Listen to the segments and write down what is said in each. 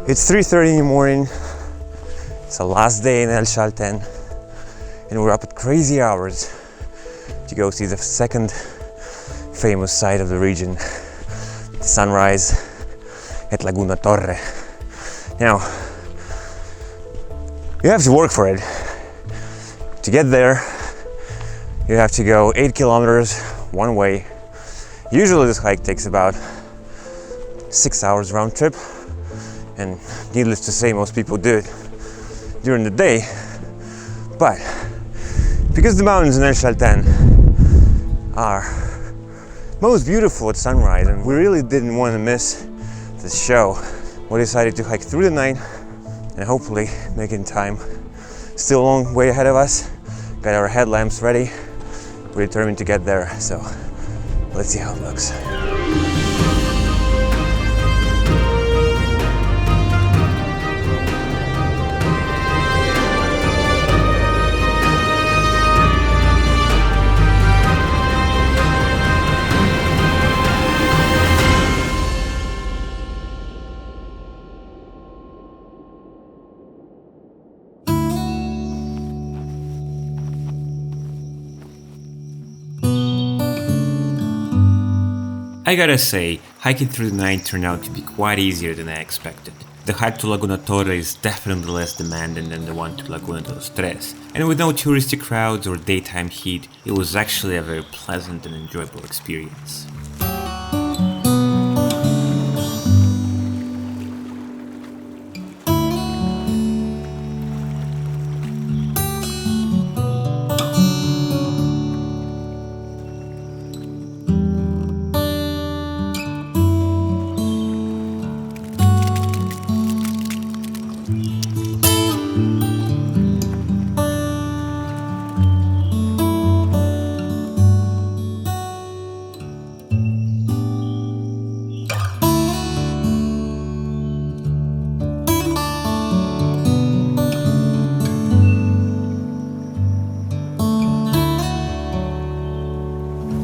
It's 3:30 in the morning. It's the last day in El Chalten, and we're up at crazy hours to go see the second famous site of the region, the sunrise at Laguna Torre. Now, you have to work for it. To get there, you have to go 8 kilometers one way. Usually this hike takes about 6 hours round trip, and needless to say, most people do it during the day. But because the mountains in El Chalten are most beautiful at sunrise, and we really didn't want to miss the show, we decided to hike through the night and hopefully make it in time. Still a long way ahead of us. Got our headlamps ready. We're determined to get there, so let's see how it looks. I gotta say, hiking through the night turned out to be quite easier than I expected. The hike to Laguna Torre is definitely less demanding than the one to Laguna de los Tres, and with no touristy crowds or daytime heat, it was actually a very pleasant and enjoyable experience.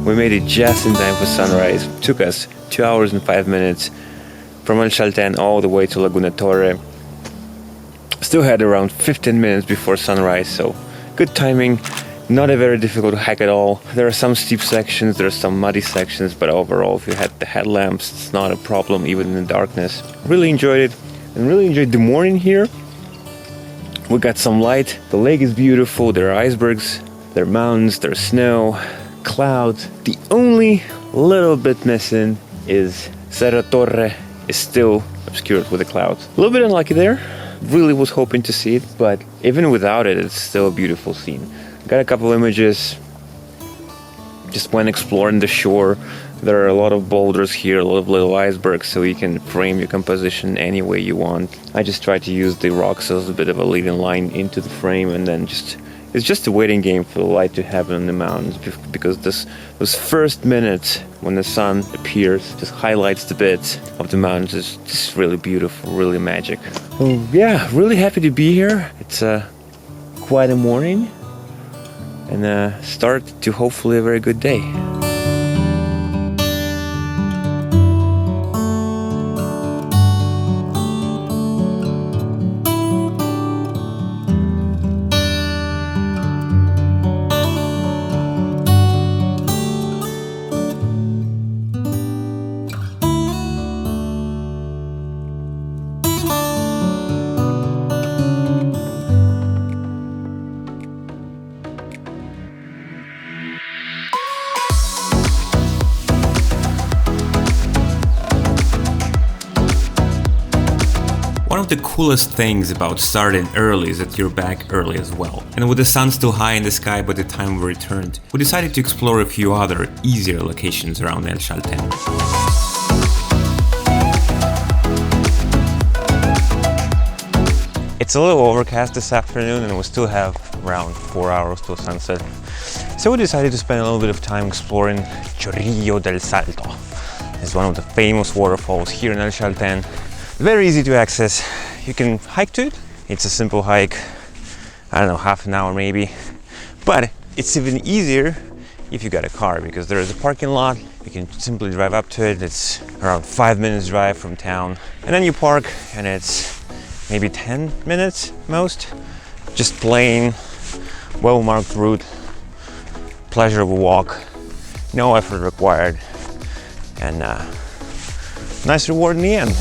We made it just in time for sunrise. It took us 2 hours and 5 minutes from El Chalten all the way to Laguna Torre. Still had around 15 minutes before sunrise, so good timing. Not a very difficult hike at all. There are some steep sections, there are some muddy sections, but overall, if you had the headlamps, it's not a problem even in the darkness. Really enjoyed it, and really enjoyed the morning here. We got some light. The lake is beautiful. There are icebergs, there are mountains, there's snow, clouds. The only little bit missing is Cerro Torre is still obscured with the clouds. A little bit unlucky there. Really was hoping to see it, but even without it, it's still a beautiful scene. Got a couple images. Just went exploring the shore. There are a lot of boulders here, a lot of little icebergs, so you can frame your composition any way you want. I just tried to use the rocks as a bit of a leading line into the frame, and then it's just a waiting game for the light to happen in the mountains, because those first minutes when the sun appears just highlights the bits of the mountains. It's just really beautiful, really magic. Yeah, really happy to be here. It's quite a morning and a start to hopefully a very good day. One of the coolest things about starting early is that you're back early as well. And with the sun still high in the sky by the time we returned, we decided to explore a few other easier locations around El Chalten. It's a little overcast this afternoon, and we still have around 4 hours till sunset. So we decided to spend a little bit of time exploring Chorrillo del Salto. It's one of the famous waterfalls here in El Chalten. Very easy to access. You can hike to it. It's a simple hike, I don't know, half an hour maybe. But it's even easier if you got a car, because there is a parking lot. You can simply drive up to it. It's around 5 minutes drive from town. And then you park and it's maybe 10 minutes most. Just plain, well-marked route, pleasurable walk, no effort required, and nice reward in the end.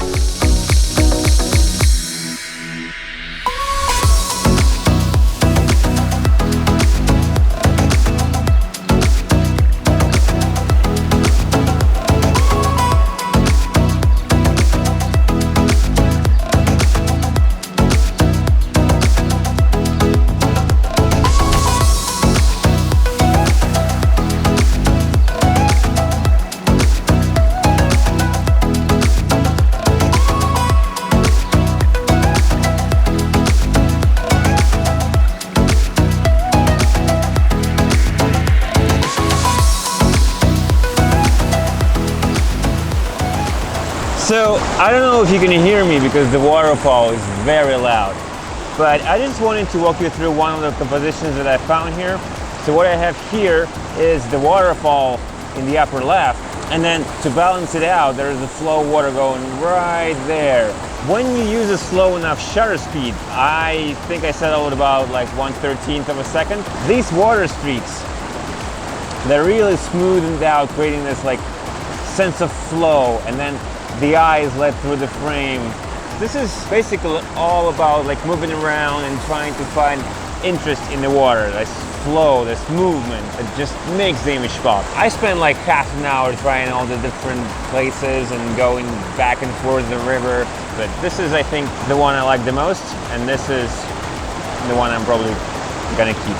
So I don't know if you can hear me because the waterfall is very loud, but I just wanted to walk you through one of the compositions that I found here. So what I have here is the waterfall in the upper left, and then to balance it out, there is a flow water going right there. When you use a slow enough shutter speed, I think I settled about like 1/13 of a second, these water streaks, they're really smoothed out, creating this like sense of flow, and then the eye is let through the frame. This is basically all about like moving around and trying to find interest in the water. This flow, this movement, it just makes the image pop. I spent like half an hour trying all the different places and going back and forth the river, but this is, I think, the one I like the most, and this is the one I'm probably gonna keep.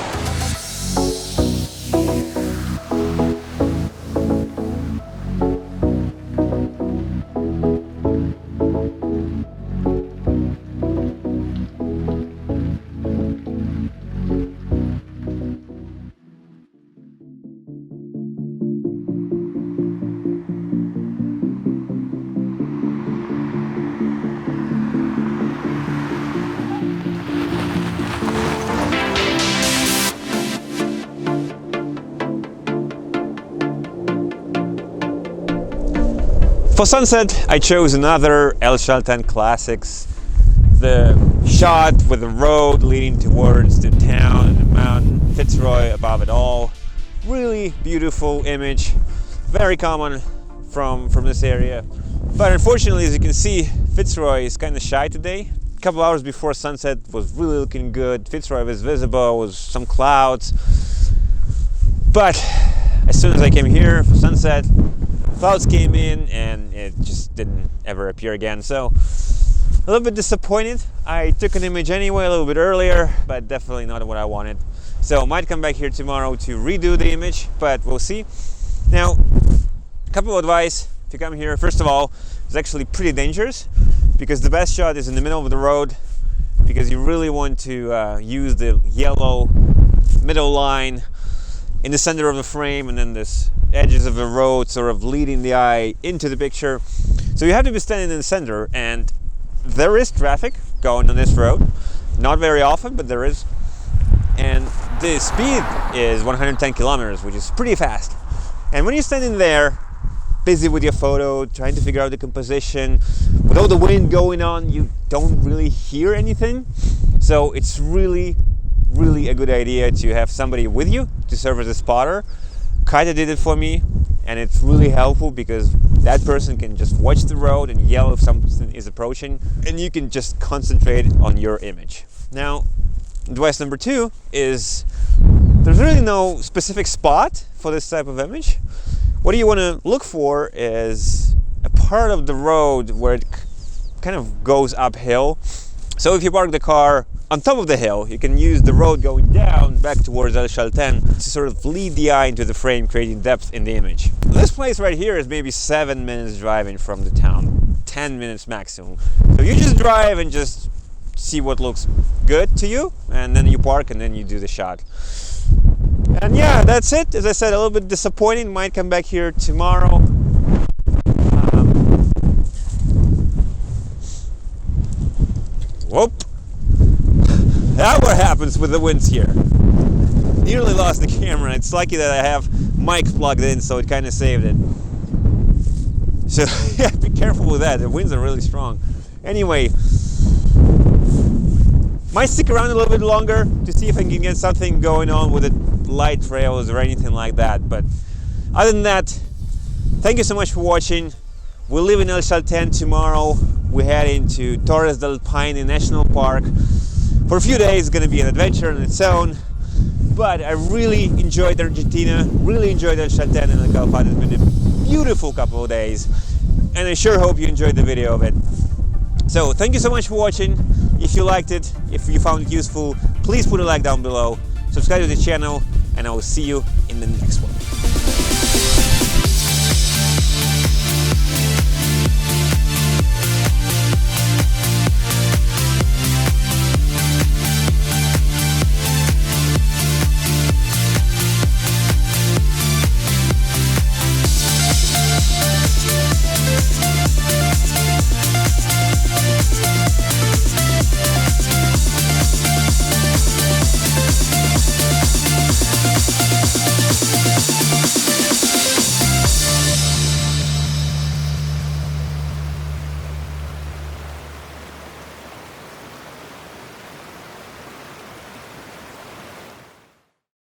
For sunset, I chose another El Chalten Classics. The shot with the road leading towards the town and the mountain, Fitz Roy above it all. Really beautiful image, very common from this area. But unfortunately, as you can see, Fitz Roy is kind of shy today. A couple hours before sunset was really looking good. Fitz Roy was visible, was some clouds. But as soon as I came here for sunset, clouds came in and it just didn't ever appear again. So a little bit disappointed. I took an image anyway a little bit earlier, but definitely not what I wanted. So I might come back here tomorrow to redo the image, but we'll see. Now, a couple of advice to come here. First of all, it's actually pretty dangerous because the best shot is in the middle of the road, because you really want to use the yellow middle line in the center of the frame, and then this edges of the road sort of leading the eye into the picture. So you have to be standing in the center, and there is traffic going on this road. Not very often, but there is. And the speed is 110 kilometers, which is pretty fast. And when you're standing there, busy with your photo, trying to figure out the composition, with all the wind going on, you don't really hear anything. So it's really a good idea to have somebody with you to serve as a spotter. Kaita did it for me, and it's really helpful because that person can just watch the road and yell if something is approaching, and you can just concentrate on your image. Now, advice number 2 is there's really no specific spot for this type of image. What you want to look for is a part of the road where it kind of goes uphill. So if you park the car on top of the hill, you can use the road going down back towards El Chalten to sort of lead the eye into the frame, creating depth in the image. This place right here is maybe 7 minutes driving from the town, 10 minutes maximum. So you just drive and just see what looks good to you, and then you park and then you do the shot. And yeah, that's it. As I said, a little bit disappointing. Might come back here tomorrow. Whoop! That's what happens with the winds here. Nearly lost the camera. It's lucky that I have mic plugged in, so it kind of saved it. So yeah, be careful with that. The winds are really strong. Anyway, might stick around a little bit longer to see if I can get something going on with the light trails or anything like that. But other than that, thank you so much for watching. We'll leave in El Chalten tomorrow. We head into Torres del Paine National Park. For a few days, it's going to be an adventure on its own. But I really enjoyed Argentina, really enjoyed El Chalten and El Calafate. It's been a beautiful couple of days. And I sure hope you enjoyed the video of it. So thank you so much for watching. If you liked it, if you found it useful, please put a like down below. Subscribe to the channel, and I will see you in the next one.